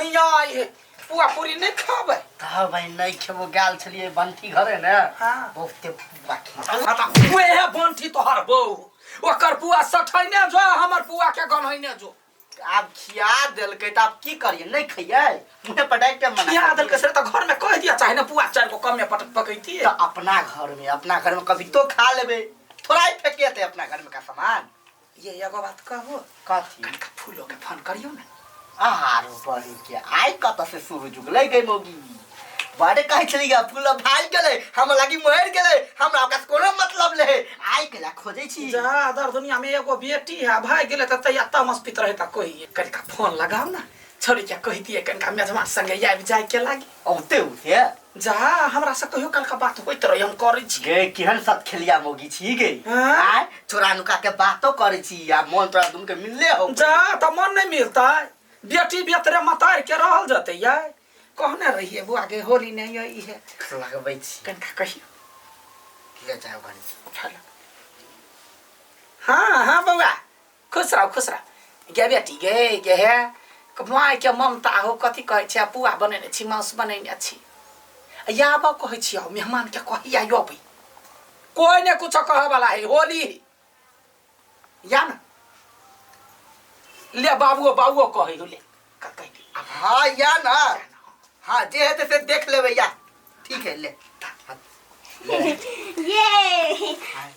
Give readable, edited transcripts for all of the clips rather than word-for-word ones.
कहिया आई है पुआ पूरी नहीं खाबे कहा भाई नहीं खेबो गेल छलिए बंटी घरे ने हां बहुते पुआ खा आता ओए है बंटी तोहर बहू ओकर पुआ सठैने जो हमर पुआ के गनहैने जो आप खिया देलकै त आप की करिए नहीं खइए मुझे पटाई के मना खिया देलकै से त घर में कह दिया चाहे ना पुआ चार को कम में पकैती तो अपना घर में कभी तो खा लेबे थोड़ा ही फेंके थे अपना घर में का सामान ये एगो बात कहू कथी कनका फूलो के फोन करियो ना आहारो बड़ी के आई कत से सूरज उगलै गई मोगी बड़े कहे छलिया फूल भाल गेलै हम लागी मर गेलै हमरा ओकरा कोनो मतलब ले आई केला खोजै छी जा अदर दुनिया में एगो बेटी है भाई गेले त तैया तमस्पित रहे त कोई कनका फोन लगाओ ना छोरी के कहि दिए कनका मेजमा संगे आबि जाय के लागी औते उते जा हमरा से कहियो कल का बात होइत रही हम करै छी गे केहन सत खेलिया मोगी छी गे आय छोरा नुका के बातो करै छी आ मन तोरा दुन के मिलले हो जा त मन नहीं मिलता बेटी बेतरे मतार के रहल जते ये कहने रहिए बुआ के होली नहीं आई है लगबै छी कनका कहियो ले जाओ बनी उठा लो हां हां बउआ खुश रहो गे बेटी गे है माय के ममता हो कथी कहै छै पुआ बनेने छी मांस बनेने छी याबा कहै छी मेहमान के कहिया योबै कोई ने कुछ कहे वाला है होली या ना ले बाबू कहे ले कह हां या ना हां जे है से देख लेबे या ठीक है ले ये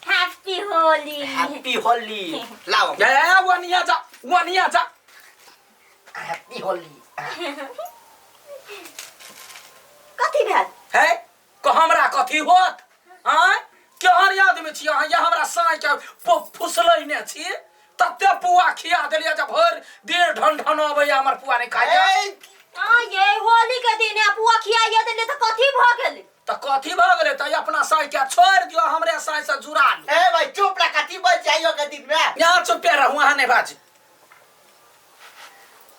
हैप्पी होली लाओ या वनिया जा हैप्पी होली कथी भेल है को हमरा कथी होत हां केहन याद में छी या हमरा साई के फुसलै ने छी तते पुआ खिया देलिया जब भर देर ढन अबै हमर पुआ नहीं खाय हां ये होली के दिन पुआ खियाइए देले त कथी भ गेलै त कथी भ गेलै त अपना साई के छोड़ दियो हमरे साई से जुड़ा लो ए भाई चुप ला कथी बज जाइयो के दिन में यहाँ चुप रहू वहां नहीं बाज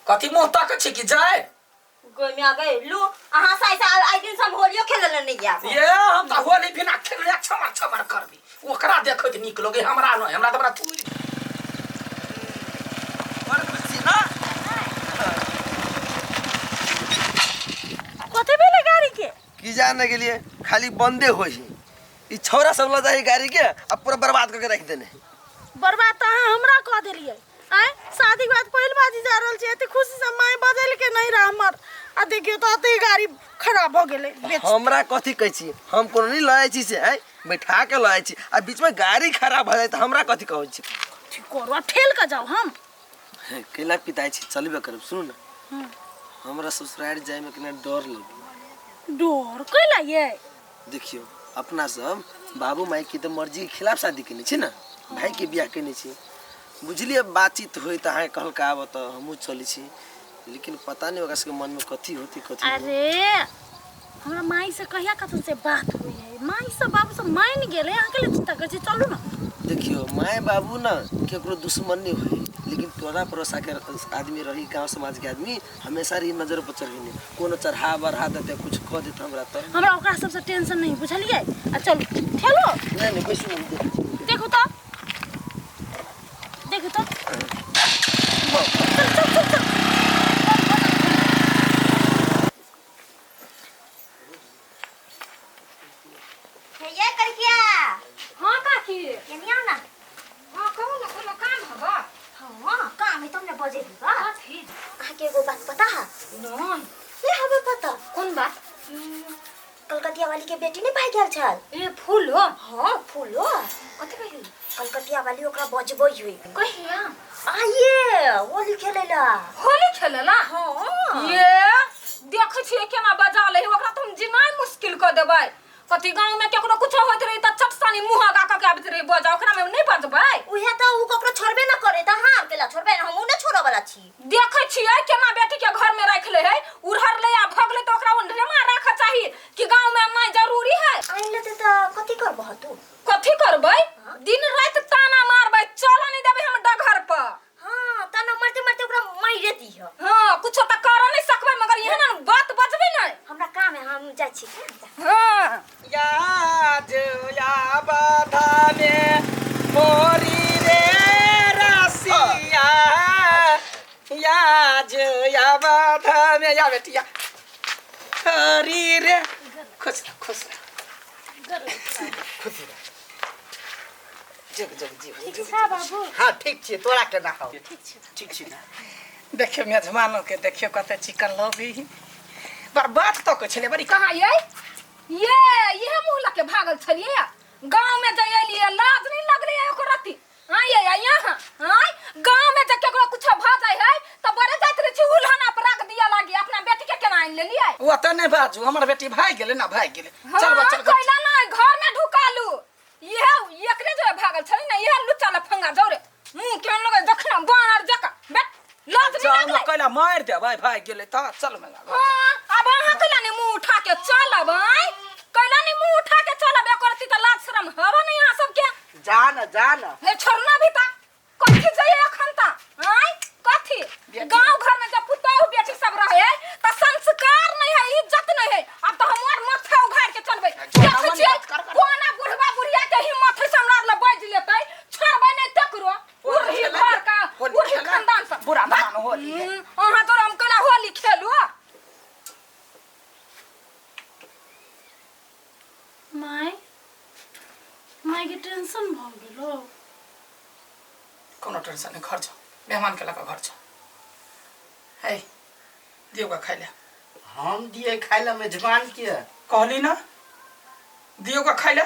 कथी मुंह तक छी कि जाय गोमिया गए लू अहां साई से आई दिन सब होलियो खेलले नहीं या ये हम त होली बिना खेलले छमर करबी ओकरा देखत निक लगे हमरा न हमरा त बड़ा तू कथी भेले गाड़ी के की जाने के लिए खाली बंदे होई ई छौरा सब ल जाई गाड़ी के अब पूरा बर्बाद करके रख देने बर्बाद त हमरा कह देलिए आय शादी के बाद पहिल बाजी जा रहल छै एते खुशी से माय बदल के नहीं रह हमर आ देखियो त अते गाड़ी खराब हो गेले हमरा कथी कहै छी हम कोनो नहीं लय छी से है बैठा के लय छी आ बीच में गाड़ी खराब हो जाए त हमरा कथी कहै छी ठीक करवा ठेल के जाओ हम केला पिताई छी चलबे करब सुन ना हमरा ससुराल जाए में कने डर लगे डर कैला ये देखियो अपना सब बाबू माई की तो मर्जी के खिलाफ शादी करने छी ना भाई के बियाह करने छी बुझलिए बातचीत होई त हां कहल का आब त हमहु चली छी लेकिन पता नहीं ओकरा के मन में कथी होती कथी अरे हमरा माई से कहिया कथन से बात हुई है माई से बाबू से मान गेले अकेले चिंता कर छी चलू ना देखियो माय बाबू ना केकरो दुश्मन नहीं होई लेकिन तोरा परोसा के आदमी रही गांव समाज के आदमी हमेशा री नजर पर चढ़ी कोनो चढ़ा बढ़ा देते कुछ कह देत हमरा त हमरा ओकरा सब से टेंशन नहीं बुझलिए आ चलू ठेलो नहीं बैसू देखो तो चल ये कर क्या हां काकी ये नहीं आओ ना हां कहू ना कोनो काम हबा हां काम है तुमने बजे दीबा फिर आके एगो बात पता है नहीं ये हमें पता कौन बात कलकतिया वाली के बेटी नहीं भाई गेल छल ए फूल हो हां फूल हो कथि कहली कलकतिया वाली ओकरा बजबो हुई कहिया आइए होली खेलेला होली खेलेला हां ये देख छी केना बजा ले ओकरा तुम जिनाई मुश्किल क देबै कथि गांव में केकरो कुछ होइत रही त चटसानी मुंह गा के आबैत रही बजा ओकरा में नहीं बजबै उहे त उ ककरो छोड़बे न करे त हां केला छोड़बे न हमहु न छोड़े वाला छी देख छियै केना बेटी के घर में राख ले है उड़हर ले आ भगले त ओकरा ओंढेमा राख चाही कि गांव में माय जरूरी है आइन लेते त कथि करबह तू कथि करबै दिन रात ताना मारबै चल नहीं देबै हम डघर पर हां ताना मारते मारते ओकरा माइरे दिह हां कुछ त कर नहीं सकबै मगर एहन बात बजबै नहीं हमरा काम है हम जाय छी हां याद या बाधा में मोरी रे रसिया याद या बाधा में ने या बेटिया अरे रे खुश रह खुश रह खुशी रह। जग जग जीवन ठीक छा बाबू हाँ ठीक छे तोरा केना हो ठीक छी ना देखियो मेजमानों के देखियो कते चिकन लगी बर्बाद तो के छले बड़ी कहाँ ये मुँह लगे भागल छलिए गांव में जइलिए लाज नहीं लग रही है रती हाँ ये यहाँ हाँ गांव में जब केकरो कुछ भा जाए है तो बड़े जात रे उल्हाना पर रख दिया लागी अपना बेटी के केना आइन ले लिए वो त नहीं बाजू हमर बेटी भाग गेले ना भाग गेले चल बा चल कइला ना घर में ढुकालू ये एकरे जो भागल छली ना ये लुच्चा ला फंगा जौरे मुंह केन लगे देखना बाहर जका बेट लाज नहीं चल कइला मार दे भाई भाग गेले त चल मैं हां अब अहाँ कइला ने मुंह उठा के चल भाई कइला ने मुंह उठा के चल बे करती त लाज शरम हवा नहीं यहां सब के जान हे छोड़ना भी ता कथी जाए अखन ता हाय कथी गांव घर में जब पुतौ बेटी सब रहे त संस्कार नहीं है इज्जत नहीं है अब तो हमर माथा उघाड़ के चलबे कोना बुढ़वा बुढ़िया के हिम्मत है हमरा ल बाज लेतै छोड़बै नहीं तकरो उरही घर का उरही खानदान से बुरा मान होली अहाँ तो हम कला होली खेलू माय के टेंशन भ गेलो कोनो टेंशन नहीं घर जा मेहमान के लगा घर जा है दियो का खाइले हम दिए खाइला मेजबान के कहली ना दियो का खाइले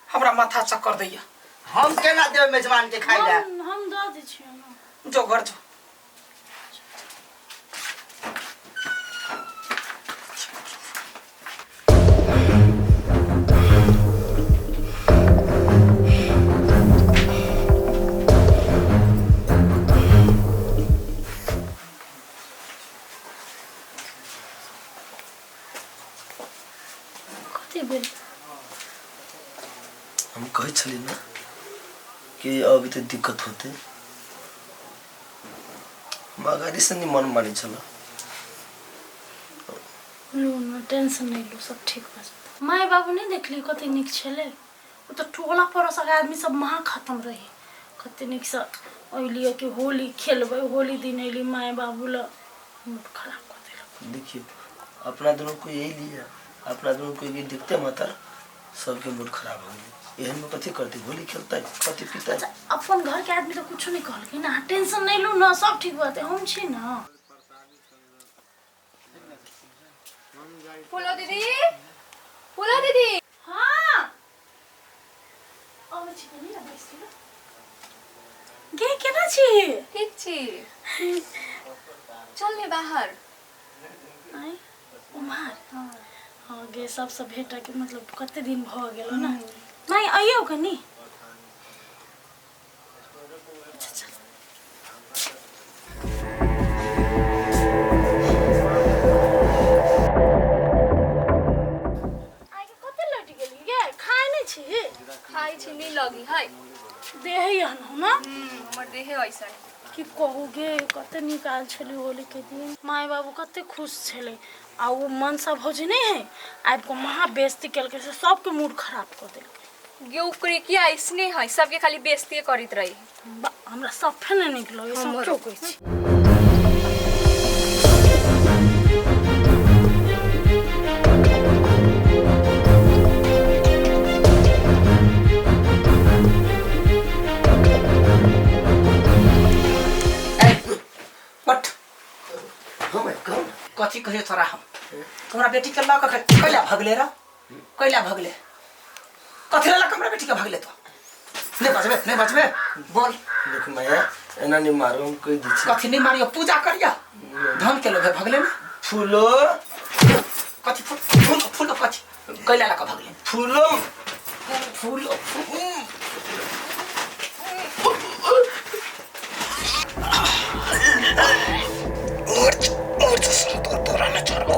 हमरा माथा चक्कर दैया हम केना देब मेजबान के खाइला हम द दै छियै ना जो घर जो हम कहे छली ना कि अभी तो दिक्कत होते मगारी से नहीं मन मानी चला लो ना टेंशन नहीं लो सब ठीक बस माय बाबू नहीं देखली कते निक छले वो तो टोला पड़ोस के आदमी सब महा खत्म रही कते निक से ओइलिए कि होली खेलबे होली दिन एली माय बाबू ल मूड खराब कर देलक देखिए अपना दोनों को यही लिया अपना दोनों को ये देखते माता सबके मूड खराब हो गई एहन में कथी करती होली खेलता है कथी पीता है अच्छा अपन घर के आदमी तो कुछ नहीं कहल कि ना टेंशन नहीं लो ना सब ठीक बात है हम छी ना फूलो दीदी हां अब छी नहीं ना बैसी गे केना छी ठीक छी चल ने बाहर आई उमार हां गे सब भेटा के मतलब कते दिन भ गेलो ना नहीं आइयो कनी अच्छा चल आगे कते लट गेली गे खाय नै छी खाई छी नी लगी है देह यहन हो ना हमर देहे ऐसा कि कहू गे कते निकाल छली होली के दिन माय बाबू कते खुश छले आ वो मनसा भौजी नहीं है आब को महा बेइज्जती केल के सबके मूड खराब कर देल गे उकरी किया इसने है सबके खाली बेइज्जती करित रही हमरा सफे नहीं निकलो ये सब क्यों कहै छी बट कथी कहियो तोरा हम हमरा बेटी के लक कैला भगले रा कैला भगले कथी लक हमरा बेटी के भगले तो नहीं बचबे बोल देख माया एना नहीं मारो हम कह दी छी कथी नहीं मारियो पूजा करिया धन के लोग भगले ना फूलो कथी फूल कथी कैला लक भगले फूलो फूल और तो तोरा न छोड़बो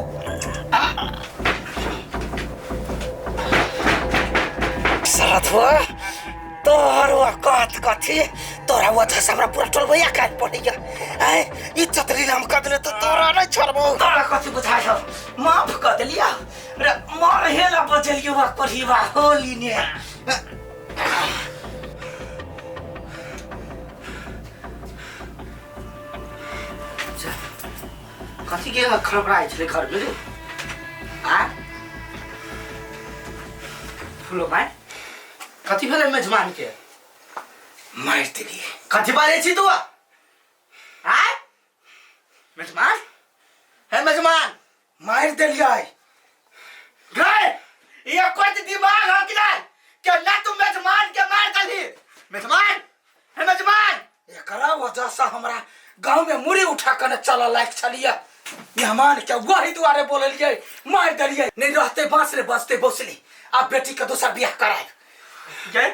सरथवा तोहर वक़्त कथी तोरा वजह से हमरा पूरा टोलबैया काट पड़ी गया आय इज्जत नीलाम कर देले तो तोरा न छोड़बो तोरा कथी बुझाय हो माफ कर देलिया रे मार हेला बजलियो वा परिवा होली ने कथी के खड़बड़ाए छले घर में रे आ फुलो भाई कथी भेले मेजबान के मार देली कथी बारे छी तू आय मेजमान है मेजमान मार देलिए गए ये कोई दिमाग हो कि नहीं कि ना तुम मेजमान के मार दली मेजमान है मेजमान एकरा वजह से हमरा गांव में मुड़ी उठा कर चल लायक छलिए मेहमान के वही दुआरे बोलिए मार दिलिए नहीं रहते बांस रे बसते बसली अब बेटी के दूसरा ब्याह कराए गए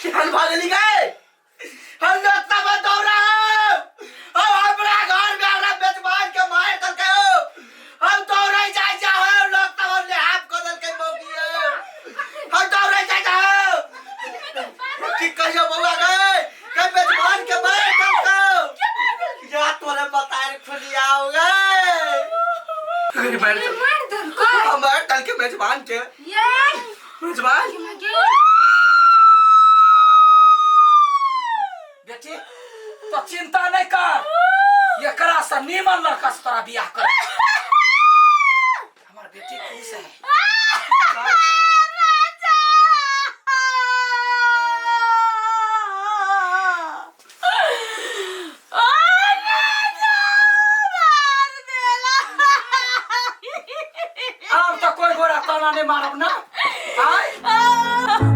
कि हम भागली गए हम लोग तब दौड़ा हम अपना घर में अपना मेजमान के मार कर के हम दौड़े जाए जाओ लोग तब ने हाथ कोदल के मोगी हम दौड़े जाए जाओ कि कहियो बउआ गए के मेजमान के मार कर के या तोरे बताए खुली आओगे अरे मार हमारे कल के मेजमान के मेजमान बेटी तो चिंता नहीं कर एकरा से नीमन लड़का से तोरा ब्याह कर हमार बेटी खुश है अब तो कोई गोरा ताना नहीं मारब ना आय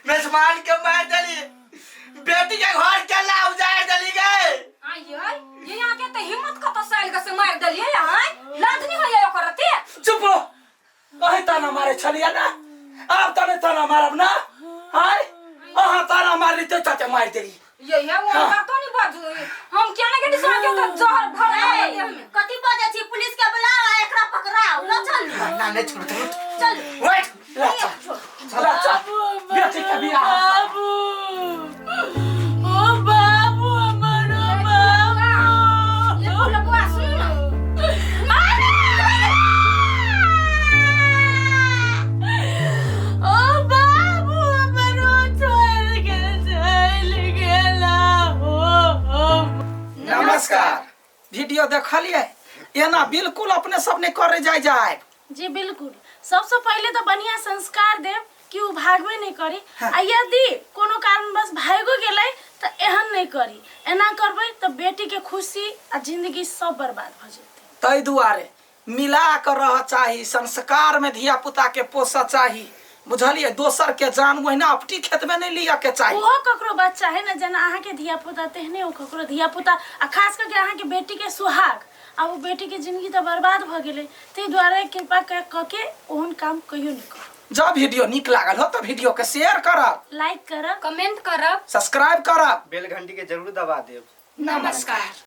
मेजमान के मार दली बेटी के घर के ला उजाड़ दली गए ये यहाँ के तो हिम्मत कत साल से मार दलिए यहाँ लाज नहीं होइए ओकर रते चुप रहो कहीं ताना मारे छलिया ना अब तने ताना मारब ना आय अहाँ ताना मार ली तो चाचा मार देली ये वो बातो नहीं बाजू हम क्या ना के दिशा के तो जहर भर कथी बजे छी पुलिस के बुलाओ एकरा पकड़ाओ ल चल ना नहीं छोड़ दो चल वेट चला चल बेटी के बियाह बाबू ओ बाबू हमारो बाबू ये फूल बुआ सुन ओ बाबू हमारो छोड़ के चल गेला हो नमस्कार वीडियो देखलिए एना बिल्कुल अपने सब ने करे जाए जी बिल्कुल सबसे पहले तो बढ़िया संस्कार देव कि उ भागबे नहीं करी हाँ। आ यदि कोनो कारणवश भागो गेलै तो एहन नहीं करी एना करबै तो बेटी के खुशी आ जिंदगी सब बर्बाद भ जेतै तै दुआरे मिला कर रह चाही संस्कार में धिया पुता के पोस चाही बुझलिए दोसर के जान वहिना अपटी खेत में नहीं लिया के चाही ओहो ककरो बच्चा है ना जना अहाँ के धिया पुता तेहने ओ ककरो धिया पुता आ खास करके अहाँ के बेटी के सुहाग आ वो बेटी के जिंदगी तो बर्बाद भ गेलै तै दुआरे कृपा क के ओहन काम कहियो नहीं कर जब वीडियो निक लागल हो तो वीडियो के शेयर करब लाइक करब कमेंट करब सब्सक्राइब करब बेल घंटी के जरूर दबा देव नमस्कार।